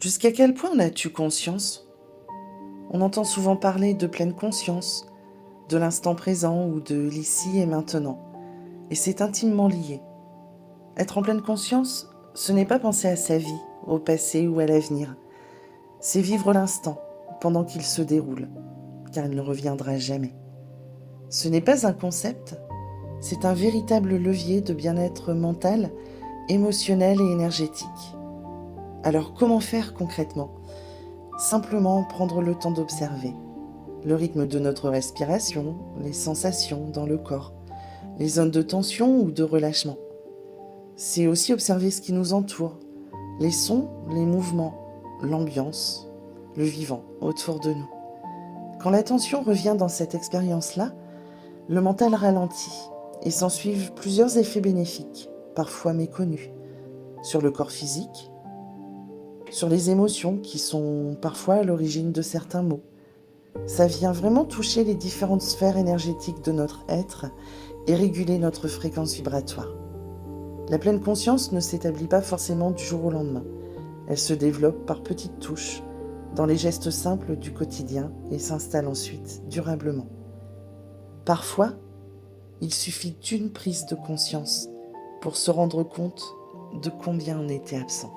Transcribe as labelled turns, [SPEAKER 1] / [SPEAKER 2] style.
[SPEAKER 1] Jusqu'à quel point en as-tu conscience? On entend souvent parler de pleine conscience, de l'instant présent ou de l'ici et maintenant, et c'est intimement lié. Être en pleine conscience, ce n'est pas penser à sa vie, au passé ou à l'avenir. C'est vivre l'instant, pendant qu'il se déroule, car il ne reviendra jamais. Ce n'est pas un concept, c'est un véritable levier de bien-être mental, émotionnel et énergétique. Alors comment faire concrètement? Simplement prendre le temps d'observer le rythme de notre respiration, les sensations dans le corps, les zones de tension ou de relâchement. C'est aussi observer ce qui nous entoure, les sons, les mouvements, l'ambiance, le vivant autour de nous. Quand l'attention revient dans cette expérience-là, le mental ralentit et s'ensuivent plusieurs effets bénéfiques, parfois méconnus, sur le corps physique, sur les émotions qui sont parfois à l'origine de certains maux. Ça vient vraiment toucher les différentes sphères énergétiques de notre être et réguler notre fréquence vibratoire. La pleine conscience ne s'établit pas forcément du jour au lendemain. Elle se développe par petites touches, dans les gestes simples du quotidien et s'installe ensuite durablement. Parfois, il suffit d'une prise de conscience pour se rendre compte de combien on était absent.